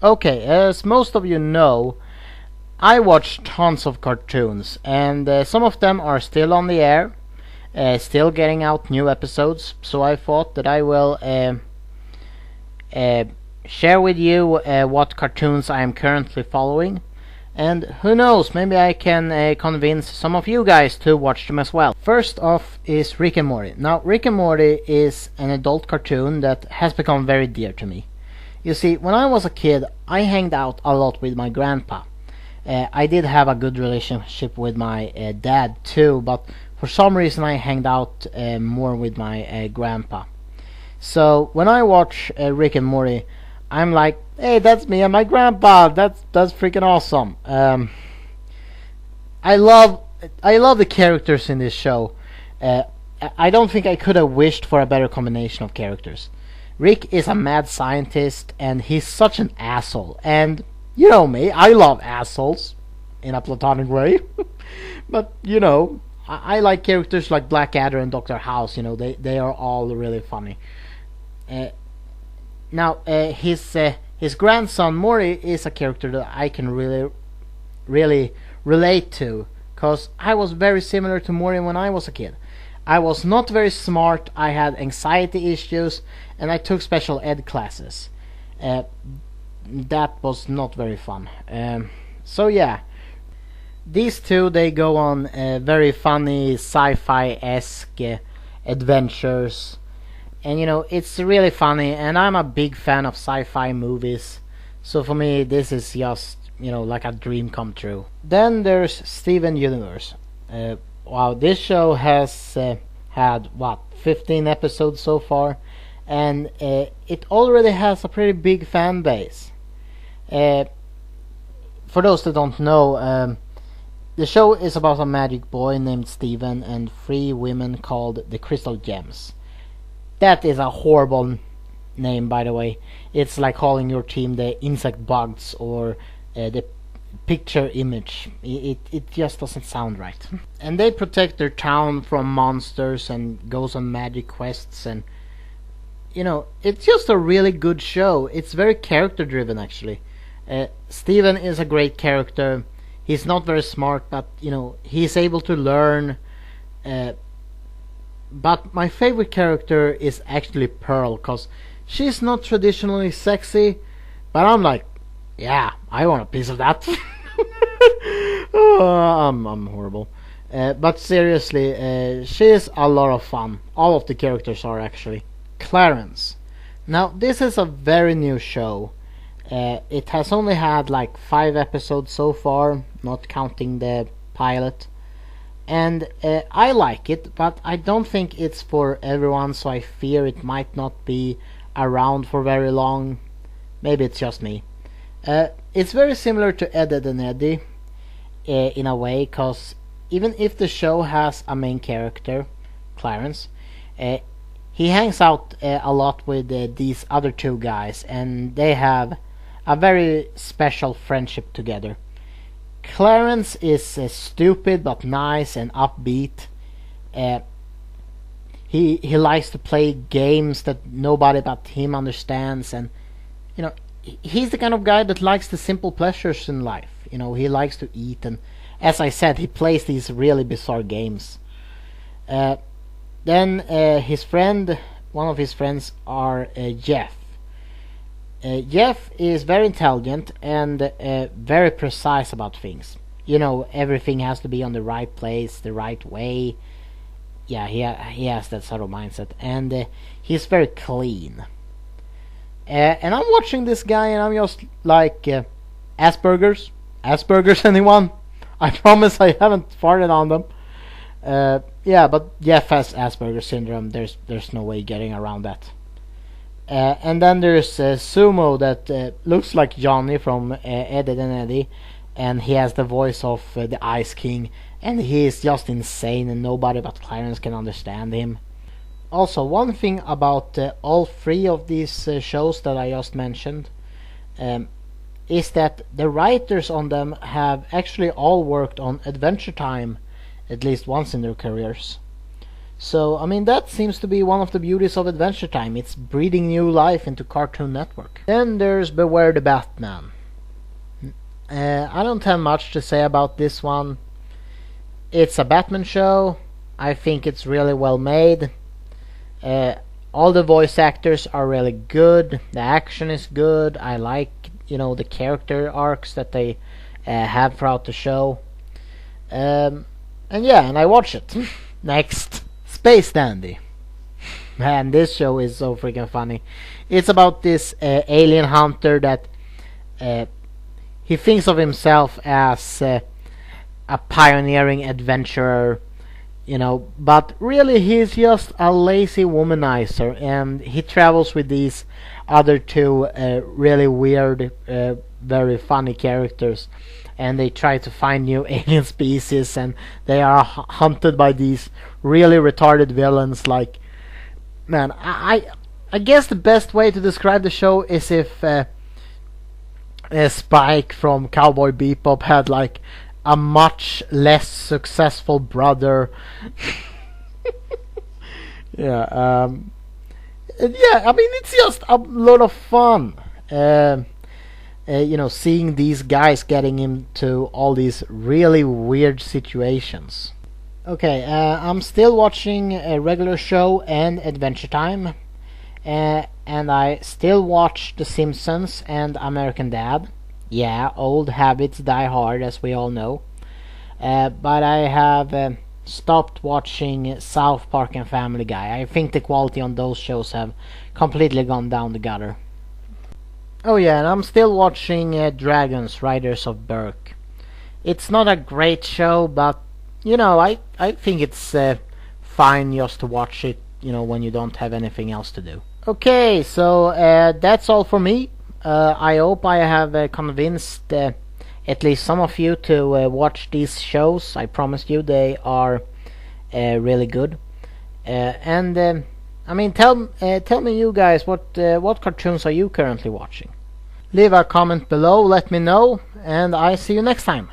Okay, as most of you know, I watch tons of cartoons, and some of them are still on the air, still getting out new episodes. So I thought that I will uh, share with you what cartoons I am currently following. And who knows, maybe I can convince some of you guys to watch them as well. First off is Rick and Morty. Now, Rick and Morty is an adult cartoon that has become very dear to me. You see, when I was a kid, I hanged out a lot with my grandpa. I did have a good relationship with my dad too, but for some reason I hanged out more with my grandpa. So when I watch Rick and Morty, I'm like, hey, that's me and my grandpa. That's freaking awesome. I love I love the characters in this show. Uh, I don't think I could have wished for a better combination of characters. Rick is a mad scientist, and he's such an asshole. And you know me, I love assholes in a platonic way. But I like characters like Blackadder and Doctor House. They are all really funny. Uh, his grandson Maury is a character that I can really relate to, cause I was very similar to Maury when I was a kid. I was not very smart. I had anxiety issues, and I took special ed classes. Uh, that was not very fun. So yeah, these two they go on very funny sci-fi esque adventures, and it's really funny. And I'm a big fan of sci-fi movies, so for me this is just like a dream come true. Then there's Steven Universe. Wow, this show has had what 15 episodes so far, and it already has a pretty big fan base. Uh, for those that don't know, the show is about a magic boy named Steven and three women called the Crystal Gems. That is a horrible name, by the way. It's like calling your team the Insect Bugs or the Picture Image. It just doesn't sound right. And they protect their town from monsters and goes on magic quests, and it's just a really good show. It's very character driven, actually. Steven is a great character. He's not very smart, but he's able to learn. But my favorite character is actually Pearl, cause she's not traditionally sexy, but I'm like, yeah, I want a piece of that. I'm horrible. But seriously, she is a lot of fun. All of the characters are actually. Clarence. Now, this is a very new show. It has only had like 5 episodes so far, not counting the pilot. And I like it, but I don't think it's for everyone, so I fear it might not be around for very long. Maybe it's just me. It's very similar to Ed, Edd and Eddy in a way, because even if the show has a main character, Clarence, he hangs out a lot with these other two guys, and they have a very special friendship together. Clarence is stupid but nice and upbeat. Uh, he likes to play games that nobody but him understands, and he's the kind of guy that likes the simple pleasures in life. He likes to eat, and as I said, he plays these really bizarre games. Then one of his friends are Jeff. Jeff is very intelligent and very precise about things. Everything has to be on the right place, the right way. Yeah, he has that sort of mindset, and he's very clean. And I'm watching this guy, and I'm just like, Asperger's, anyone? I promise I haven't farted on them. Yeah, but Jeff has Asperger's syndrome. There's no way getting around that. And then there's Sumo that looks like Johnny from Ed, Edd and Eddy, and he has the voice of the Ice King, and he is just insane, and nobody but Clarence can understand him. Also, one thing about all 3 of these shows that I just mentioned is that the writers on them have actually all worked on Adventure Time at least once in their careers. So, I mean, that seems to be one of the beauties of Adventure Time. It's breathing new life into Cartoon Network. Then there's Beware the Batman. I don't have much to say about this one. It's a Batman show. I think it's really well made. All the voice actors are really good. The action is good. I like, the character arcs that they have throughout the show. And I watch it. Next. Space Dandy. Man, this show is so freaking funny. It's about this alien hunter that he thinks of himself as a pioneering adventurer, but really he's just a lazy womanizer, and he travels with these other two really weird, very funny characters, and they try to find new alien species, and they are hunted by these really retarded villains. Like, man, I guess the best way to describe the show is if Spike from Cowboy Bebop had like a much less successful brother. Yeah, I mean, it's just a lot of fun. Seeing these guys getting into all these really weird situations. Okay, I'm still watching a regular show and Adventure Time, and I still watch The Simpsons and American Dad. Yeah, old habits die hard, as we all know. But I have stopped watching South Park and Family Guy. I think the quality on those shows have completely gone down the gutter. Oh yeah, and I'm still watching Dragons, Riders of Berk. It's not a great show, but I think it's fine just to watch it, when you don't have anything else to do. Okay, so that's all for me. I hope I have convinced at least some of you to watch these shows. I promise you they are really good. I mean, tell me, you guys, what cartoons are you currently watching? Leave a comment below, let me know, and I see you next time.